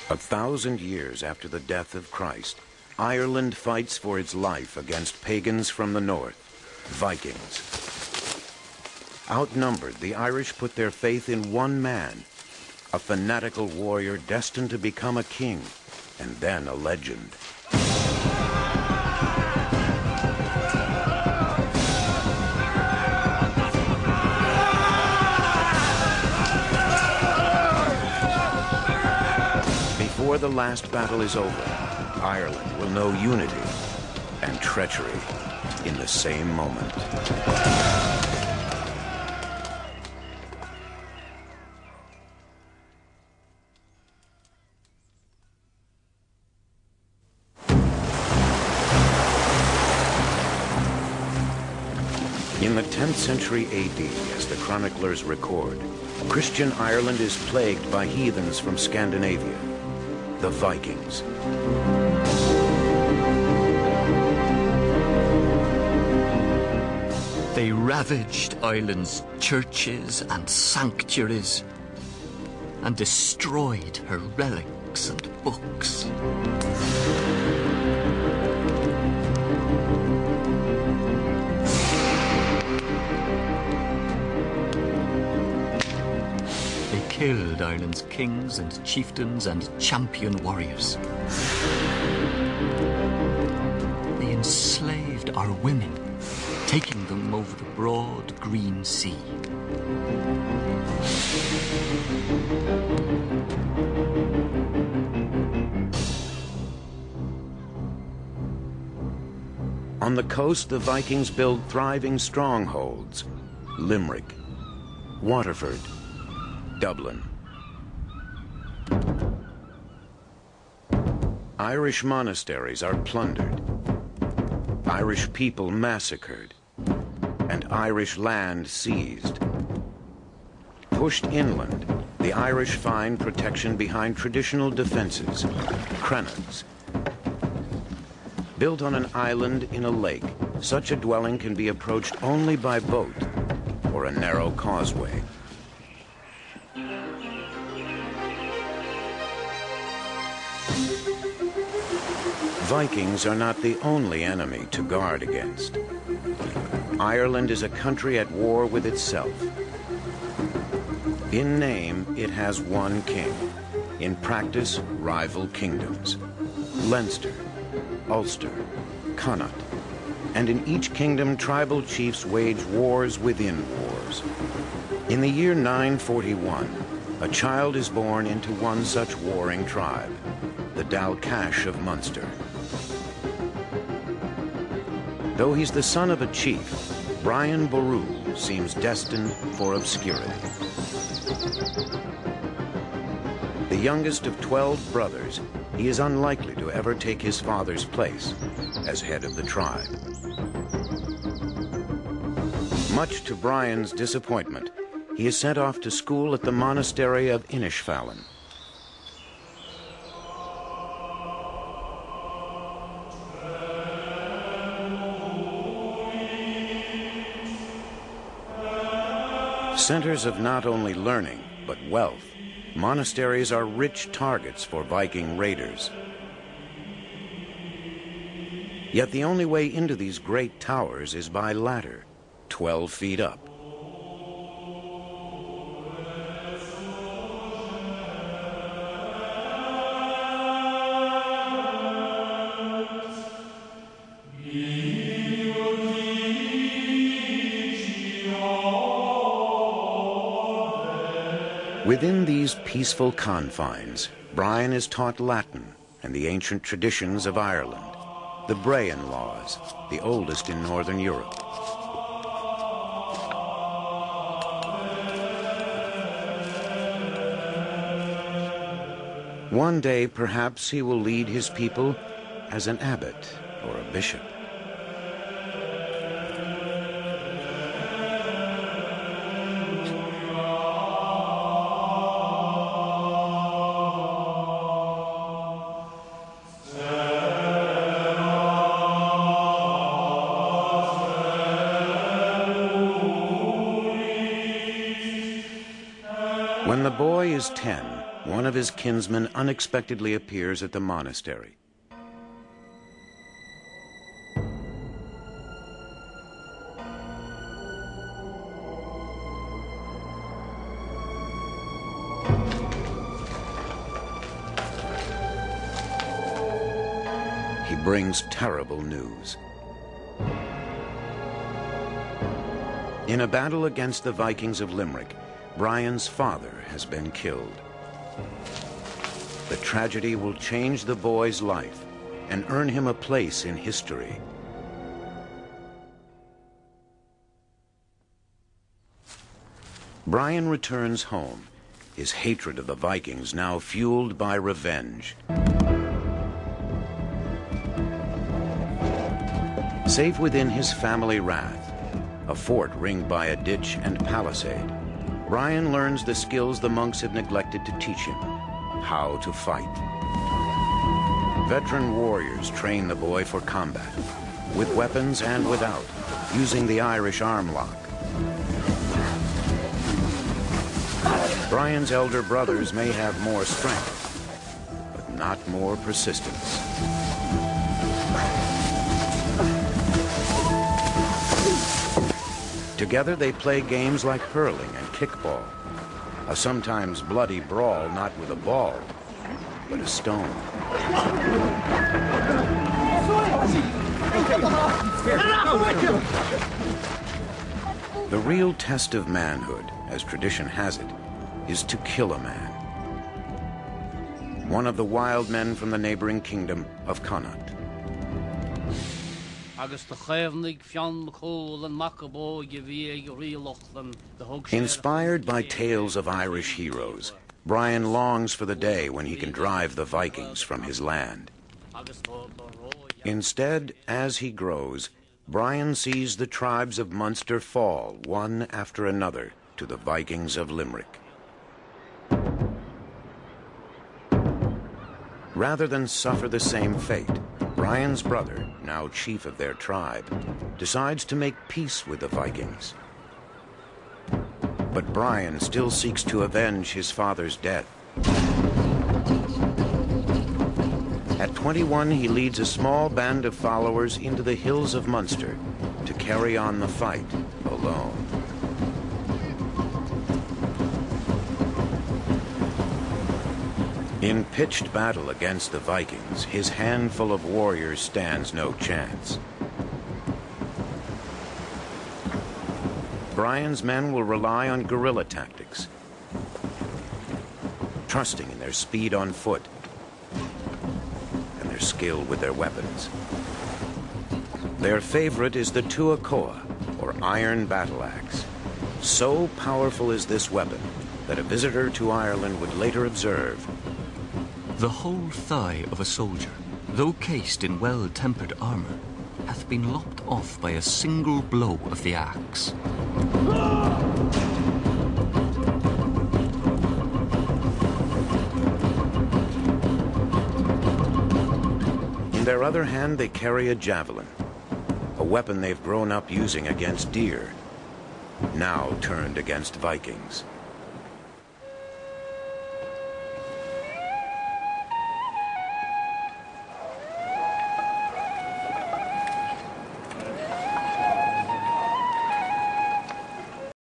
1,000 years after the death of Christ, Ireland fights for its life against pagans from the north, Vikings. Outnumbered, the Irish put their faith in one man, a fanatical warrior destined to become a king, and then a legend. Before the last battle is over, Ireland will know unity and treachery in the same moment. In the 10th century AD, as the chroniclers record, Christian Ireland is plagued by heathens from Scandinavia, the Vikings. They ravaged Ireland's churches and sanctuaries and destroyed her relics and books. Killed Ireland's kings and chieftains and champion warriors. They enslaved our women, taking them over the broad green sea. On the coast, the Vikings built thriving strongholds: Limerick, Waterford, Dublin. Irish monasteries are plundered, Irish people massacred, and Irish land seized. Pushed inland, the Irish find protection behind traditional defenses, crennaghs. Built on an island in a lake, such a dwelling can be approached only by boat or a narrow causeway. Vikings are not the only enemy to guard against. Ireland is a country at war with itself. In name, it has one king. In practice, rival kingdoms: Leinster, Ulster, Connaught. And in each kingdom, tribal chiefs wage wars within wars. In the year 941, a child is born into one such warring tribe, the Dalcash of Munster. Though he's the son of a chief, Brian Boru seems destined for obscurity. The youngest of 12 brothers, he is unlikely to ever take his father's place as head of the tribe. Much to Brian's disappointment, he is sent off to school at the monastery of Inishfallen. Centers of not only learning, but wealth, monasteries are rich targets for Viking raiders. Yet the only way into these great towers is by ladder, 12 feet up. Within these peaceful confines, Brian is taught Latin and the ancient traditions of Ireland, the Brehon laws, the oldest in Northern Europe. One day, perhaps, he will lead his people as an abbot or a bishop. When the boy is 10, one of his kinsmen unexpectedly appears at the monastery. He brings terrible news. In a battle against the Vikings of Limerick, Brian's father has been killed. The tragedy will change the boy's life and earn him a place in history. Brian returns home, his hatred of the Vikings now fueled by revenge. Safe within his family rath, a fort ringed by a ditch and palisade, Brian learns the skills the monks have neglected to teach him: how to fight. Veteran warriors train the boy for combat, with weapons and without, using the Irish arm lock. Brian's elder brothers may have more strength, but not more persistence. Together they play games like hurling and kickball, a sometimes bloody brawl not with a ball, but a stone. The real test of manhood, as tradition has it, is to kill a man. One of the wild men from the neighboring kingdom of Connacht. Inspired by tales of Irish heroes, Brian longs for the day when he can drive the Vikings from his land. Instead, as he grows, Brian sees the tribes of Munster fall one after another to the Vikings of Limerick. Rather than suffer the same fate, Brian's brother, now chief of their tribe, decides to make peace with the Vikings. But Brian still seeks to avenge his father's death. At 21, he leads a small band of followers into the hills of Munster to carry on the fight alone. In pitched battle against the Vikings, his handful of warriors stands no chance. Brian's men will rely on guerrilla tactics, trusting in their speed on foot and their skill with their weapons. Their favorite is the tuacoa, or iron battle axe. So powerful is this weapon that a visitor to Ireland would later observe: the whole thigh of a soldier, though cased in well-tempered armour, hath been lopped off by a single blow of the axe. In their other hand, they carry a javelin, a weapon they've grown up using against deer, now turned against Vikings.